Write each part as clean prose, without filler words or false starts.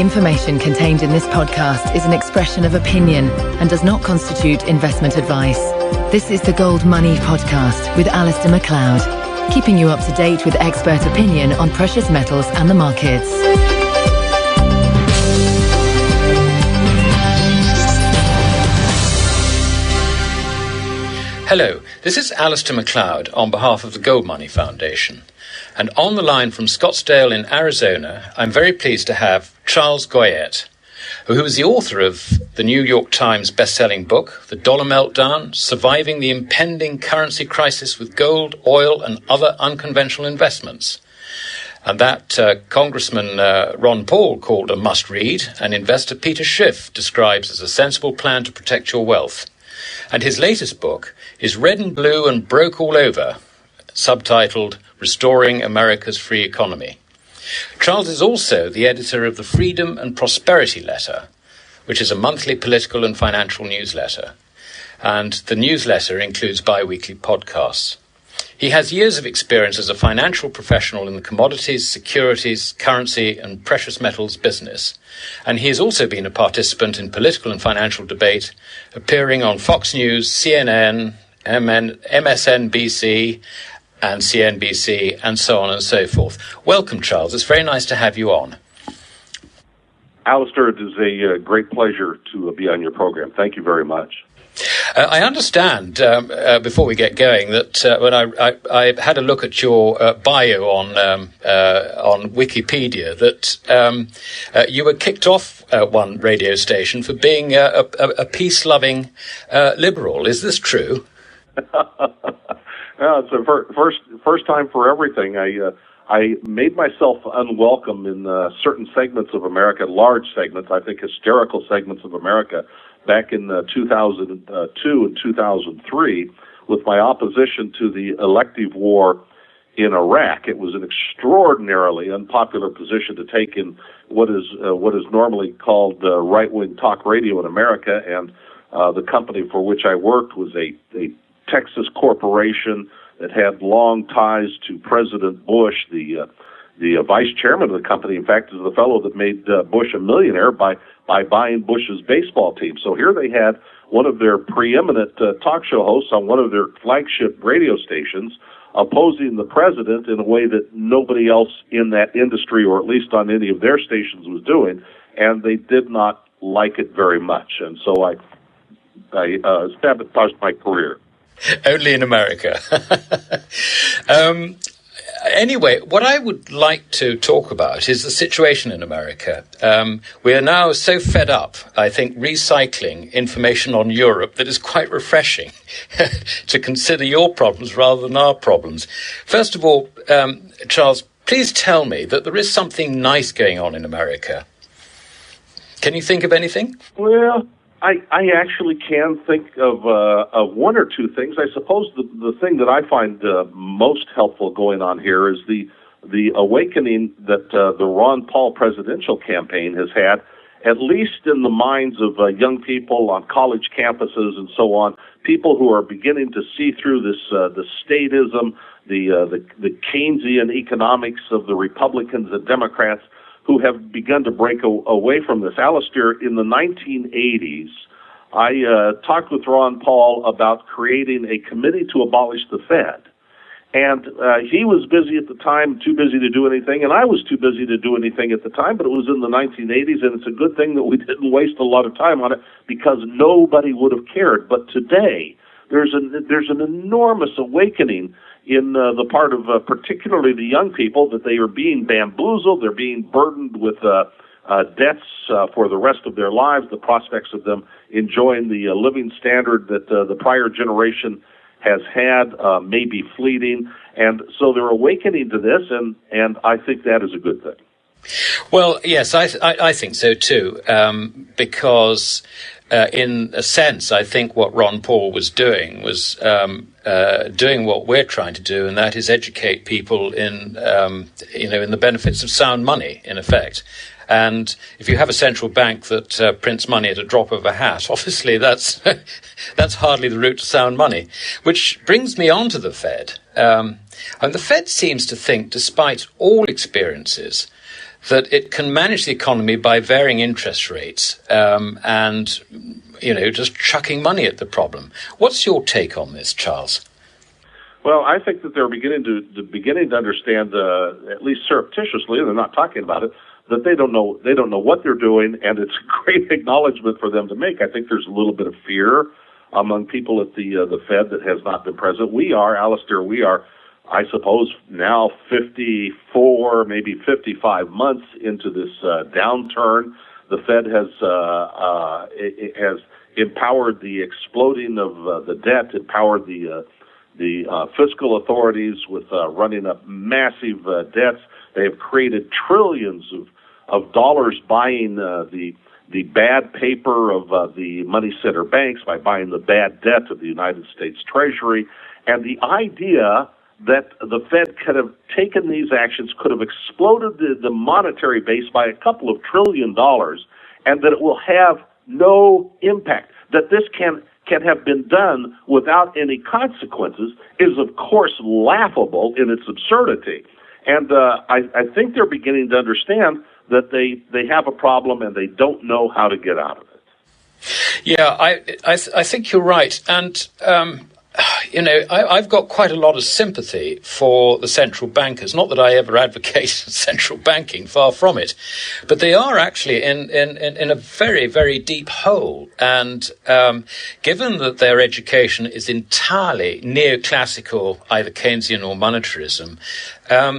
information contained in this podcast is an expression of opinion and does not constitute investment advice. This is the Gold Money Podcast with Alasdair Macleod, keeping you up to date with expert opinion on precious metals and the markets. Hello, this is Alasdair Macleod on behalf of the Gold Money Foundation. And on the line from Scottsdale in Arizona, I'm very pleased to have Charles Goyette, who is the author of the New York Times best-selling book, The Dollar Meltdown, Surviving the Impending Currency Crisis with Gold, Oil and Other Unconventional Investments. And that Congressman Ron Paul called a must-read, and investor Peter Schiff describes as a sensible plan to protect your wealth. And his latest book is Red and Blue and Broke All Over, subtitled Restoring America's Free Economy. Charles is also the editor of the Freedom and Prosperity Letter, which is a monthly political and financial newsletter. And the newsletter includes bi-weekly podcasts. He has years of experience as a financial professional in the commodities, securities, currency and precious metals business. And he has also been a participant in political and financial debate, appearing on Fox News, CNN, MSNBC and CNBC, and so on and so forth. Welcome, Charles. It's very nice to have you on. Alasdair, it is a great pleasure to be on your program. Thank you very much. I understand, before we get going, that when I had a look at your bio on Wikipedia, that you were kicked off one radio station for being a peace-loving liberal. Is this true? It's the first time for everything. I made myself unwelcome in certain segments of America, large segments, I think hysterical segments of America, back in 2002 and 2003 with my opposition to the elective war in Iraq. It was an extraordinarily unpopular position to take in what is normally called right-wing talk radio in America, and the company for which I worked was a Texas corporation that had long ties to President Bush. The vice chairman of the company, in fact, is the fellow that made Bush a millionaire by buying Bush's baseball team. So here they had one of their preeminent talk show hosts on one of their flagship radio stations opposing the president in a way that nobody else in that industry, or at least on any of their stations, was doing, and they did not like it very much. And so I sabotaged my career. Only in America. Anyway, what I would like to talk about is the situation in America. We are now so fed up, I think, recycling information on Europe that is quite refreshing to consider your problems rather than our problems. First of all, Charles, please tell me that there is something nice going on in America. Can you think of anything? Well, I actually can think of one or two things. I suppose the thing that I find most helpful going on here is the awakening that the Ron Paul presidential campaign has had, at least in the minds of young people on college campuses and so on, people who are beginning to see through this the statism, the Keynesian economics of the Republicans and Democrats, who have begun to break away from this. Alasdair, in the 1980s, I talked with Ron Paul about creating a committee to abolish the Fed. And he was busy at the time, too busy to do anything, and I was too busy to do anything at the time, but it was in the 1980s, and it's a good thing that we didn't waste a lot of time on it because nobody would have cared. But today, there's an enormous awakening in the part of particularly the young people that they are being bamboozled, they're being burdened with debts for the rest of their lives, the prospects of them enjoying the living standard that the prior generation has had may be fleeting, and so they're awakening to this, and I think that is a good thing. Well, yes, I think so too, because in a sense, I think what Ron Paul was doing was doing what we're trying to do, and that is educate people in the benefits of sound money, in effect. And if you have a central bank that prints money at a drop of a hat, obviously that's hardly the route to sound money. Which brings me on to the Fed. And the Fed seems to think, despite all experiences, that it can manage the economy by varying interest rates and, just chucking money at the problem. What's your take on this, Charles? Well, I think that they're beginning to understand, at least surreptitiously, and they're not talking about it, that they don't know what they're doing, and it's a great acknowledgement for them to make. I think there's a little bit of fear among people at the Fed that has not been present. Alasdair, I suppose, now 54, maybe 55 months into this downturn. The Fed has empowered the exploding of the debt, empowered the fiscal authorities with running up massive debts. They have created trillions of dollars buying the bad paper of the money center banks by buying the bad debt of the United States Treasury. And the idea that the Fed could have taken these actions, could have exploded the monetary base by a couple of $1 trillion, and that it will have no impact, that this can have been done without any consequences, is of course laughable in its absurdity. And I think they're beginning to understand that they have a problem and they don't know how to get out of it. Yeah, I think you're right. And I've got quite a lot of sympathy for the central bankers. Not that I ever advocate central banking, far from it, but they are actually in a very, very deep hole. And given that their education is entirely neoclassical, either Keynesian or monetarism,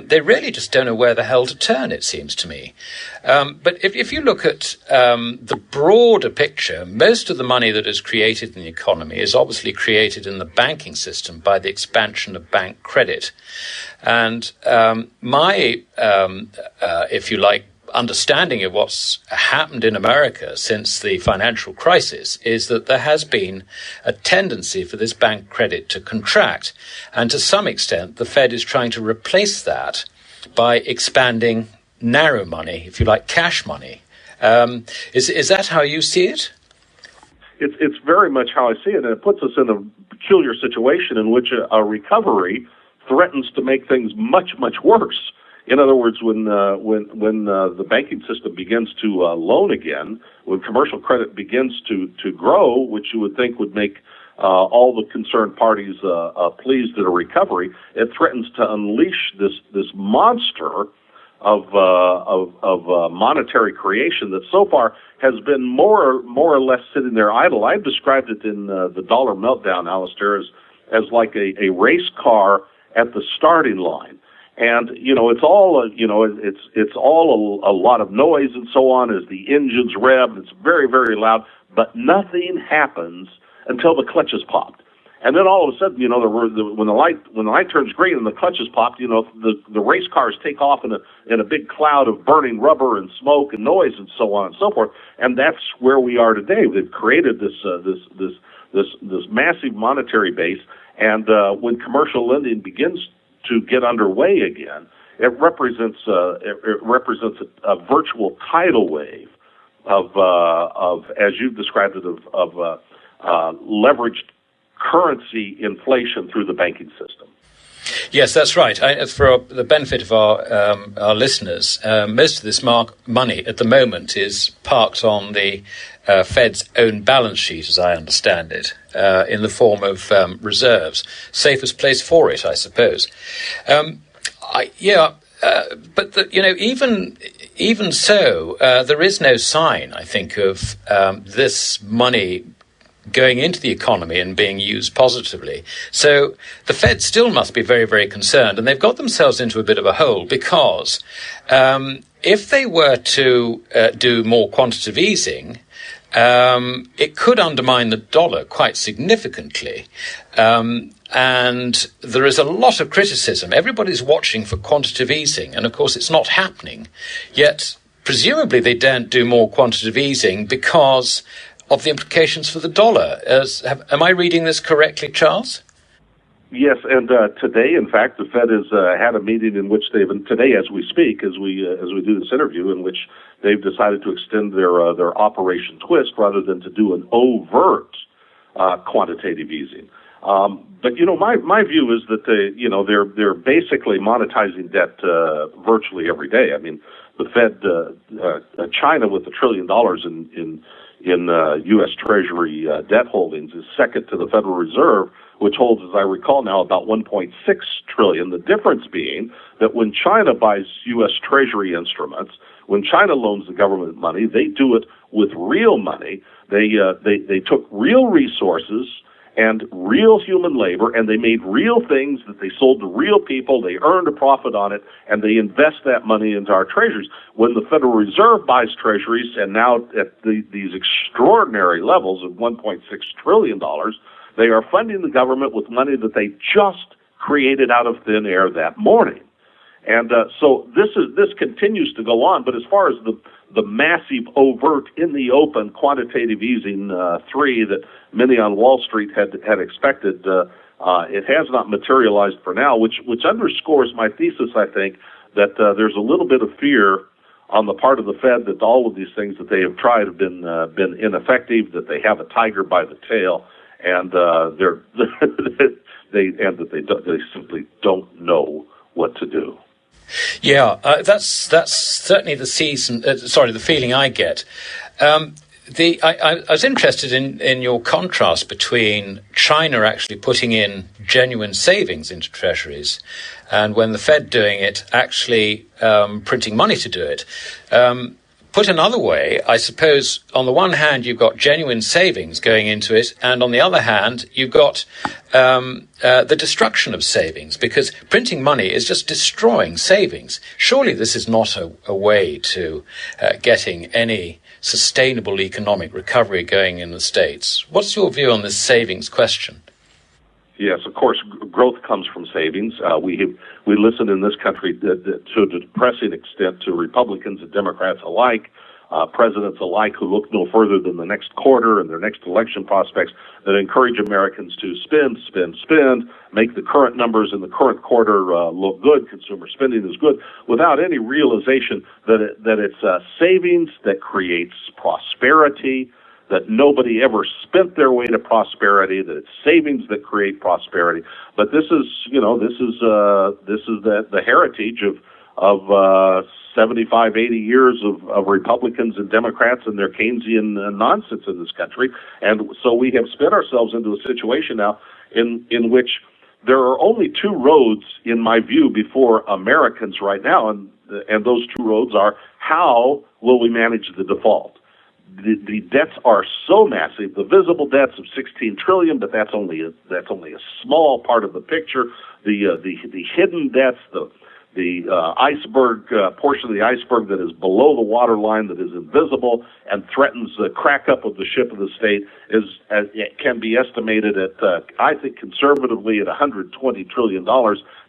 they really just don't know where the hell to turn, it seems to me. But if you look at the broader picture, most of the money that is created in the economy is obviously created in the banking system by the expansion of bank credit. And my, if you like, understanding of what's happened in America since the financial crisis is that there has been a tendency for this bank credit to contract. And to some extent, the Fed is trying to replace that by expanding narrow money, if you like, cash money. Is that how you see it? It's very much how I see it, and it puts us in a peculiar situation in which a recovery threatens to make things much, much worse. In other words, when the banking system begins to loan again, when commercial credit begins to grow, which you would think would make all the concerned parties pleased at a recovery, it threatens to unleash this monster of monetary creation that so far has been more or less sitting there idle. I've described it in the Dollar Meltdown, Alasdair, as like a race car at the starting line. And, it's all, it's all a lot of noise and so on as the engines rev. It's very, very loud, but nothing happens until the clutch is popped. And then all of a sudden, when the light turns green and the clutch is popped, the race cars take off in a big cloud of burning rubber and smoke and noise and so on and so forth. And that's where we are today. They've created this massive monetary base. And when commercial lending begins to get underway again, it represents a virtual tidal wave of as you've described it, of leveraged currency inflation through the banking system. Yes, that's right. For the benefit of our listeners, most of this money at the moment is parked on the Fed's own balance sheet, as I understand it, in the form of reserves. Safest place for it, I suppose. But even so, there is no sign, I think, of this money going into the economy and being used positively. So the Fed still must be very, very concerned, and they've got themselves into a bit of a hole because if they were to do more quantitative easing, it could undermine the dollar quite significantly. And there is a lot of criticism. Everybody's watching for quantitative easing, and of course it's not happening. Yet, presumably they don't do more quantitative easing because of the implications for the dollar. Am I reading this correctly, Charles? Yes, and today, in fact, the Fed has had a meeting in which today, as we speak, as we do this interview, in which they've decided to extend their Operation Twist rather than to do an overt quantitative easing. But my view is that they're basically monetizing debt virtually every day. I mean, the Fed, China with $1 trillion in U.S. Treasury debt holdings is second to the Federal Reserve, which holds, as I recall now, about $1.6 trillion. The difference being that when China buys U.S. Treasury instruments, when China loans the government money, they do it with real money. They took real resources and real human labor, and they made real things that they sold to real people. They earned a profit on it, and they invest that money into our treasuries. When the Federal Reserve buys treasuries, and now at these extraordinary levels of $1.6 trillion, they are funding the government with money that they just created out of thin air that morning. And so this continues to go on. But as far as the massive, overt, in the open quantitative easing three that many on Wall Street had expected, it has not materialized for now, which underscores my thesis, I think, that there's a little bit of fear on the part of the Fed that all of these things that they have tried have been ineffective, that they have a tiger by the tail, and they simply don't know what to do. Yeah, that's certainly the feeling I get. I was interested in your contrast between China actually putting in genuine savings into treasuries and when the Fed doing it, actually printing money to do it. Put another way, I suppose, on the one hand, you've got genuine savings going into it, and on the other hand, you've got the destruction of savings, because printing money is just destroying savings. Surely this is not a way to getting any sustainable economic recovery going in the States. What's your view on this savings question? Yes, of course, growth comes from savings. We listen in this country to a depressing extent to Republicans and Democrats alike, presidents alike who look no further than the next quarter and their next election prospects, that encourage Americans to spend, make the current numbers in the current quarter look good, consumer spending is good, without any realization that it's savings that creates prosperity, that nobody ever spent their way to prosperity, that it's savings that create prosperity. But this is the heritage of 75, 80 years of Republicans and Democrats and their Keynesian nonsense in this country. And so we have spent ourselves into a situation now in which there are only two roads, in my view, before Americans right now, and those two roads are: how will we manage the default? The debts are so massive, the visible debts of $16 trillion, but that's only a small part of the picture. The hidden debts, the iceberg portion of the iceberg that is below the waterline, that is invisible and threatens the crack up of the ship of the state, it can be estimated at, I think conservatively, at $120 trillion.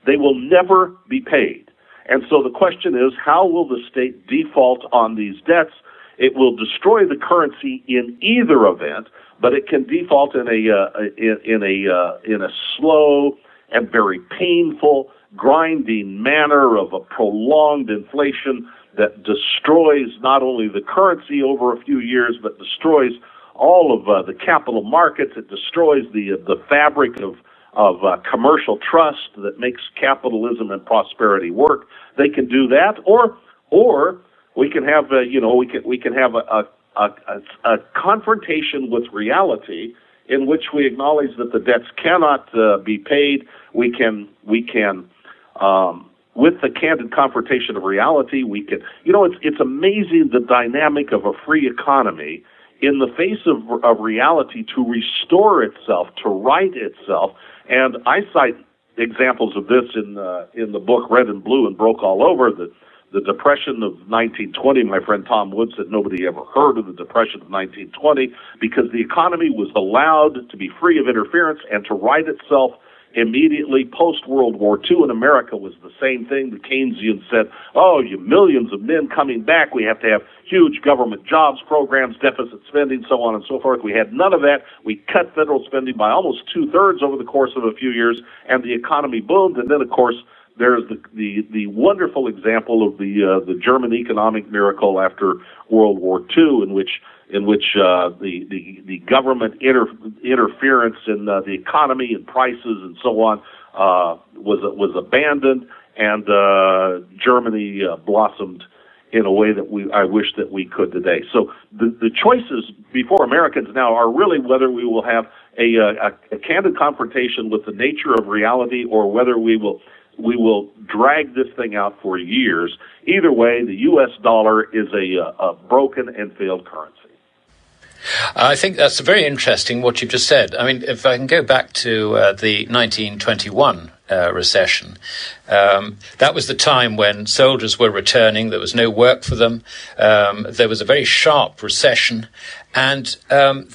They will never be paid. And so the question is, how will the state default on these debts? It will destroy the currency in either event, but it can default in a slow and very painful, grinding manner of a prolonged inflation that destroys not only the currency over a few years, but destroys all of the capital markets. It destroys the fabric of commercial trust that makes capitalism and prosperity work. They can do that, or we can have we can have a confrontation with reality in which we acknowledge that the debts cannot be paid. We can with the candid confrontation of reality, we can. It's amazing the dynamic of a free economy in the face of reality to restore itself, to right itself. And I cite examples of this in the book Red and Blue and Broke All Over. The Depression of 1920, my friend Tom Wood said nobody ever heard of the Depression of 1920 because the economy was allowed to be free of interference and to right itself immediately. Post-World War II in America was the same thing. The Keynesians said, you millions of men coming back, we have to have huge government jobs programs, deficit spending, so on and so forth. We had none of that. We cut federal spending by almost 2/3 over the course of a few years, and the economy boomed. And then, of course, there's the wonderful example of the German economic miracle after World War II, in which the government interference in the economy and prices and so on was abandoned, and Germany blossomed in a way that I wish that we could today. So the choices before Americans now are really whether we will have a candid confrontation with the nature of reality, or whether we will drag this thing out for years. Either way, the U.S. dollar is a broken and failed currency. I think that's very interesting what you've just said. I mean, if I can go back to the 1921 recession, that was the time when soldiers were returning. There was no work for them. There was a very sharp recession, and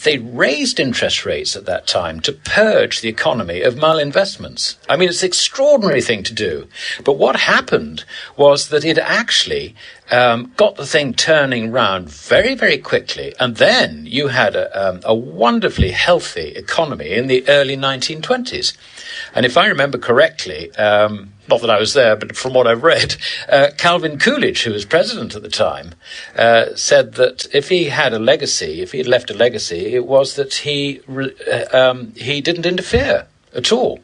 they raised interest rates at that time to purge the economy of malinvestments. I mean, it's an extraordinary thing to do. But what happened was that it actually got the thing turning round very, very quickly. And then you had a wonderfully healthy economy in the early 1920s. And if I remember correctly, not that I was there, but from what I've read, Calvin Coolidge, who was president at the time, said that if he had left a legacy, it was that he didn't interfere at all.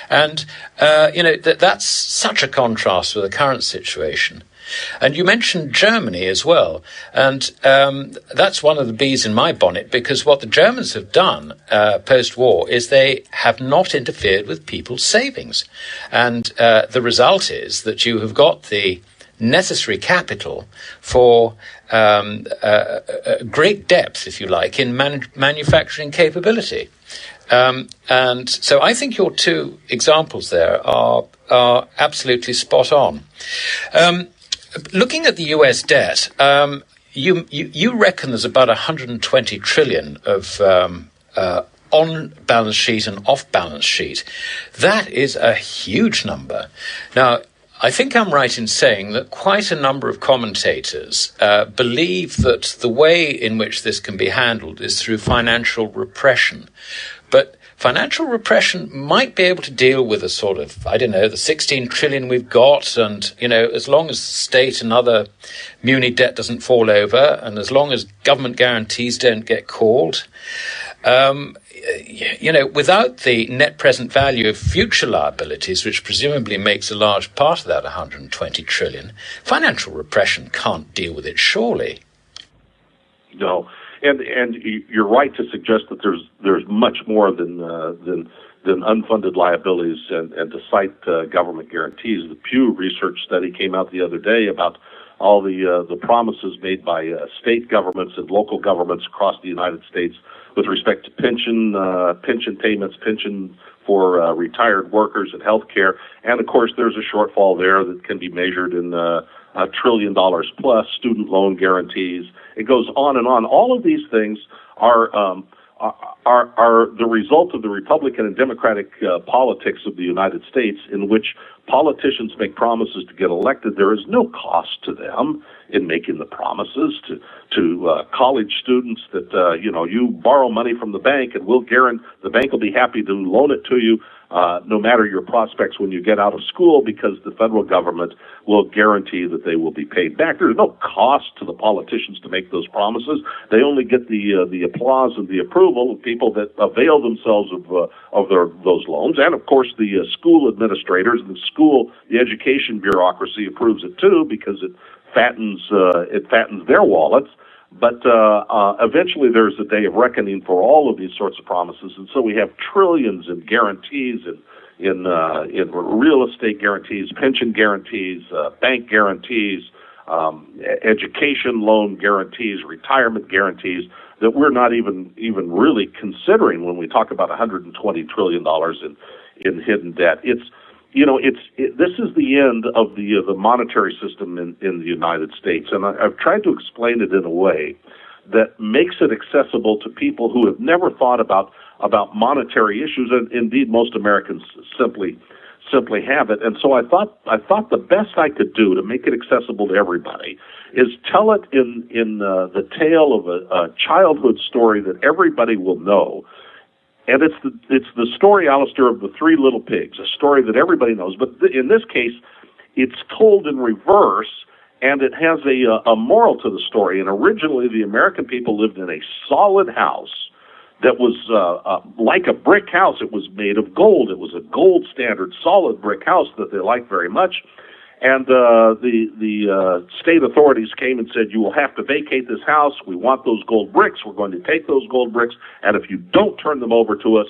And, that's such a contrast with the current situation. And you mentioned Germany as well. And that's one of the bees in my bonnet, because what the Germans have done post-war is they have not interfered with people's savings. And the result is that you have got the necessary capital for great depth, if you like, in manufacturing capability. And so I think your two examples there are absolutely spot on. Looking at the U.S. debt, you reckon there's about 120 trillion of on balance sheet and off balance sheet. That is a huge number. Now, I think I'm right in saying that quite a number of commentators believe that the way in which this can be handled is through financial repression. But financial repression might be able to deal with a sort of, the 16 trillion we've got, and, as long as the state and other muni debt doesn't fall over, and as long as government guarantees don't get called, without the net present value of future liabilities, which presumably makes a large part of that 120 trillion, financial repression can't deal with it, surely. No. And you're right to suggest that there's much more than unfunded liabilities and to cite government guarantees. The Pew Research study came out the other day about all the promises made by state governments and local governments across the United States with respect to pension payments, pension for retired workers and health care. And of course, there's a shortfall there that can be measured in $1 trillion plus, student loan guarantees. It goes on and on. All of these things are the result of the Republican and Democratic politics of the United States, in which politicians make promises to get elected. There is no cost to them in making the promises to college students that you borrow money from the bank and the bank will be happy to loan it to you no matter your prospects when you get out of school, because the federal government will guarantee that they will be paid back. There's no cost to the politicians to make those promises. They only get the applause and the approval of people that avail themselves of those loans. And of course, the school administrators, the education bureaucracy approves it too, because it fattens their wallets. But eventually there's a day of reckoning for all of these sorts of promises. And so we have trillions in guarantees in real estate guarantees, pension guarantees, bank guarantees, education loan guarantees, retirement guarantees that we're not even really considering when we talk about $120 trillion in hidden debt. This is the end of the monetary system in the United States, and I've tried to explain it in a way that makes it accessible to people who have never thought about monetary issues, and indeed most Americans simply have it. And so I thought the best I could do to make it accessible to everybody is tell it in the tale of a childhood story that everybody will know. And it's the story, Alasdair, of the Three Little Pigs, a story that everybody knows. But in this case, it's told in reverse, and it has a moral to the story. And originally, the American people lived in a solid house that was like a brick house. It was made of gold. It was a gold standard, solid brick house that they liked very much. And the state authorities came and said, you will have to vacate this house. We want those gold bricks. We're going to take those gold bricks. And if you don't turn them over to us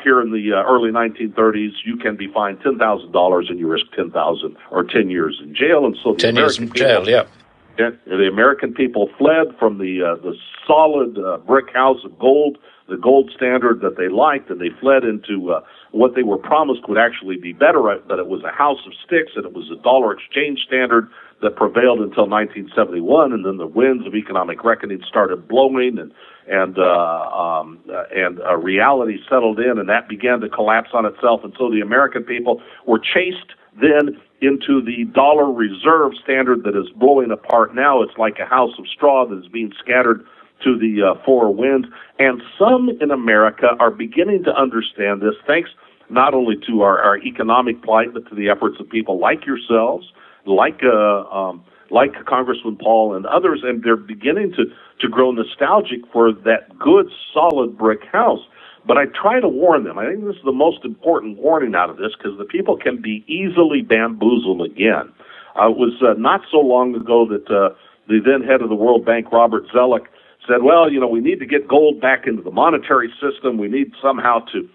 here in the early 1930s, you can be fined $10,000 and you risk 10,000 or 10 years in jail. And so 10 years in jail, yeah. The American people fled from the solid brick house of gold, the gold standard that they liked, and they fled into what they were promised would actually be better, but it was a house of sticks, and it was a dollar exchange standard that prevailed until 1971, and then the winds of economic reckoning started blowing, and reality settled in, and that began to collapse on itself, and so the American people were chased then into the dollar reserve standard that is blowing apart now. It's like a house of straw that is being scattered to the four winds. And some in America are beginning to understand this, thanks not only to our economic plight, but to the efforts of people like yourselves, like Congressman Paul and others, and they're beginning to grow nostalgic for that good, solid brick house. But I try to warn them. I think this is the most important warning out of this, because the people can be easily bamboozled again. It was not so long ago that the then head of the World Bank, Robert Zoellick, said, well, we need to get gold back into the monetary system. We need somehow to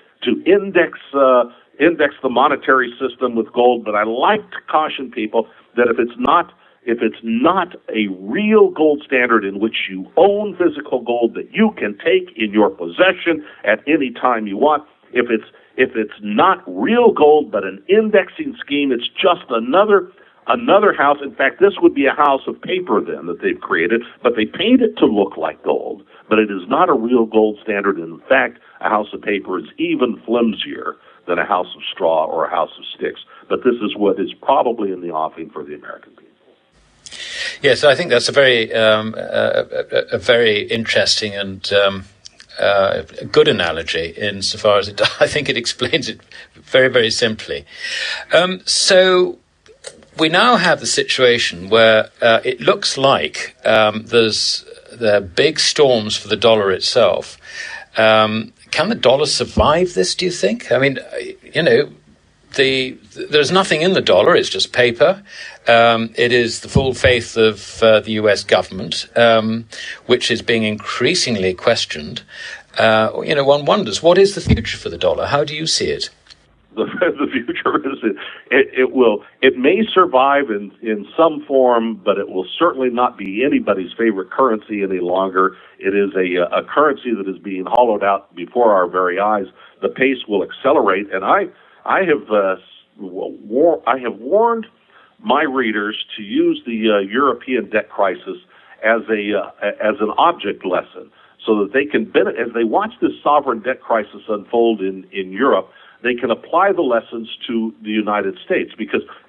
index the monetary system with gold. But I like to caution people that if it's not a real gold standard in which you own physical gold that you can take in your possession at any time you want, if it's not real gold but an indexing scheme, it's just another house. In fact, this would be a house of paper then that they've created, but they paint it to look like gold, but it is not a real gold standard. And in fact, a house of paper is even flimsier than a house of straw or a house of sticks. But this is what is probably in the offing for the American people. Yes, I think that's a very interesting and good analogy insofar as I think it explains it very, very simply. So we now have the situation where it looks like there's big storms for the dollar itself. Can the dollar survive this, do you think? I mean, there's nothing in the dollar. It's just paper. It is the full faith of the U.S. government, which is being increasingly questioned. One wonders, what is the future for the dollar? How do you see it? The future is it may survive in some form, but it will certainly not be anybody's favorite currency any longer. It is a currency that is being hollowed out before our very eyes. The pace will accelerate, and I have warned my readers to use the European debt crisis as an object lesson, so that they can benefit as they watch this sovereign debt crisis unfold in Europe. They can apply the lessons to the United States,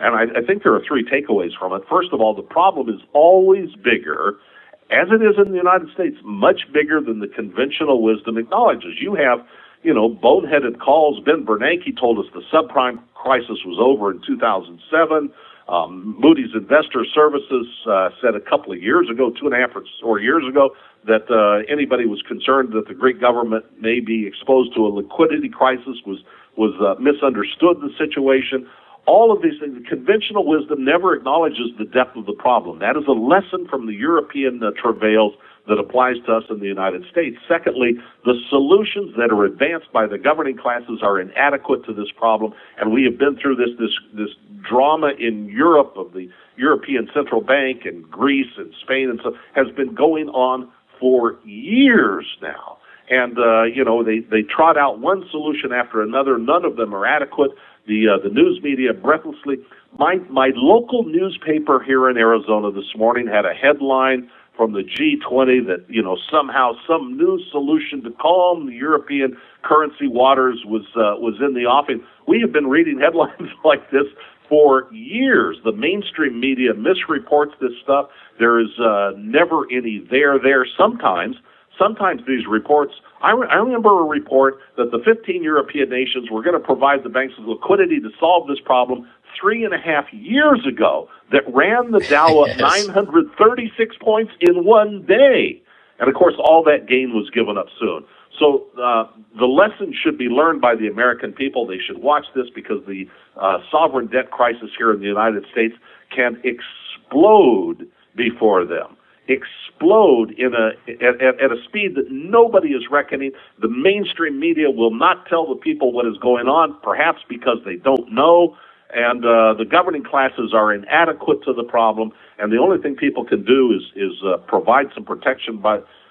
and I think there are three takeaways from it. First of all, the problem is always bigger, as it is in the United States, much bigger than the conventional wisdom acknowledges. You have, boneheaded calls. Ben Bernanke told us the subprime crisis was over in 2007. Moody's Investor Services said a couple of years ago, 2.5 or 4 years ago, that anybody was concerned that the Greek government may be exposed to a liquidity crisis was misunderstood the situation. All of these things, conventional wisdom never acknowledges the depth of the problem. That is a lesson from the European travails that applies to us in the United States. Secondly, the solutions that are advanced by the governing classes are inadequate to this problem, and we have been through this drama in Europe of the European Central Bank and Greece and Spain, and so has been going on for years now. And they trot out one solution after another. None of them are adequate. The news media breathlessly. My local newspaper here in Arizona this morning had a headline from the G20 that somehow some new solution to calm the European currency waters was in the offing. We have been reading headlines like this for years. The mainstream media misreports this stuff. There is never any there. Sometimes these reports, I remember a report that the 15 European nations were going to provide the banks with liquidity to solve this problem 3.5 years ago that ran the Dow up 936 points in one day. And of course, all that gain was given up soon. So the lesson should be learned by the American people. They should watch this because the sovereign debt crisis here in the United States can explode before them. Explode at a speed that nobody is reckoning. The mainstream media will not tell the people what is going on, perhaps because they don't know, and the governing classes are inadequate to the problem, and the only thing people can do is provide some protection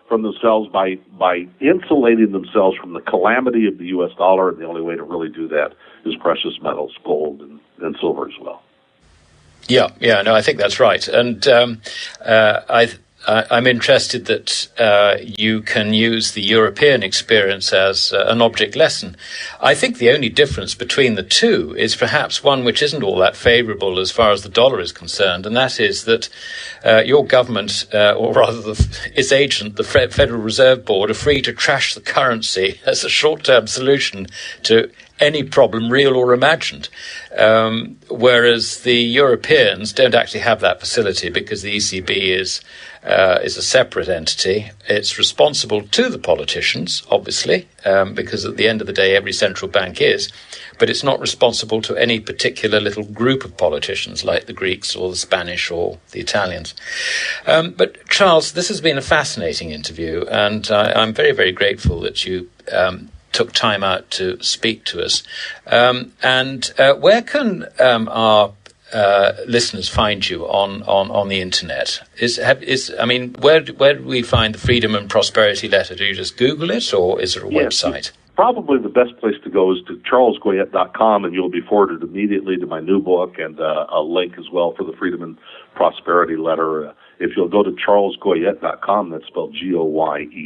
from themselves by insulating themselves from the calamity of the U.S. dollar, and the only way to really do that is precious metals, gold, and silver as well. Yeah, no, I think that's right. And I'm interested that you can use the European experience as an object lesson. I think the only difference between the two is perhaps one which isn't all that favourable as far as the dollar is concerned, and that is that your government, or rather its agent, the Federal Reserve Board, are free to trash the currency as a short-term solution to any problem, real or imagined, whereas the Europeans don't actually have that facility because the ECB is a separate entity. It's responsible to the politicians, obviously, because at the end of the day, every central bank is, but it's not responsible to any particular little group of politicians like the Greeks or the Spanish or the Italians. But Charles, this has been a fascinating interview, and I'm very, very grateful that you took time out to speak to us. And where can our listeners find you on the internet? Where do we find the Freedom and Prosperity Letter? Do you just Google it, or is there a website? Probably the best place to go is to charlesgoyette.com, and you'll be forwarded immediately to my new book and a link as well for the Freedom and Prosperity Letter. If you'll go to charlesgoyette.com, that's spelled Goyette,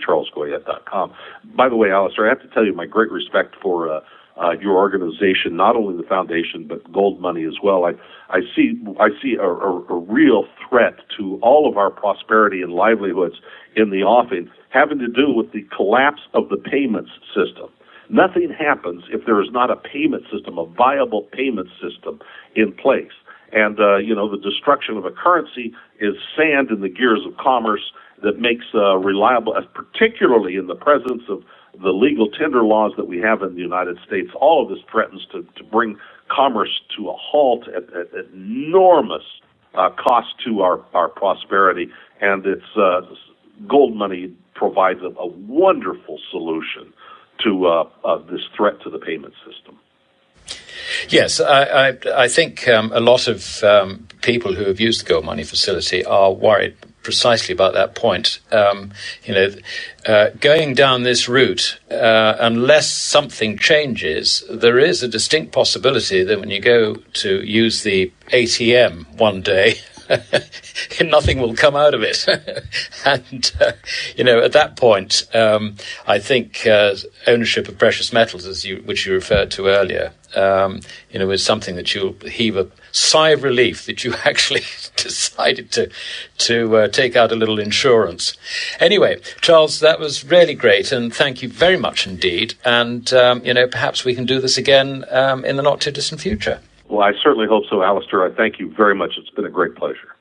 charlesgoyette.com. By the way, Alasdair, I have to tell you my great respect for your organization, not only the foundation, but Gold Money as well. I see a real threat to all of our prosperity and livelihoods in the offing, having to do with the collapse of the payments system. Nothing happens if there is not a payment system, a viable payment system in place. And, the destruction of a currency is sand in the gears of commerce that makes reliable, particularly in the presence of the legal tender laws that we have in the United States. All of this threatens to bring commerce to a halt at enormous cost to our prosperity. And it's Gold Money provides a wonderful solution to this threat to the payment system. Yes, I think a lot of people who have used the Gold Money facility are worried precisely about that point. Going down this route, unless something changes, there is a distinct possibility that when you go to use the ATM one day, nothing will come out of it. And, at that point, I think ownership of precious metals, which you referred to earlier, is something that you'll heave a sigh of relief that you actually decided to take out a little insurance. Anyway, Charles, that was really great, and thank you very much indeed. And, perhaps we can do this again in the not-too-distant future. Well, I certainly hope so, Alasdair. I thank you very much. It's been a great pleasure.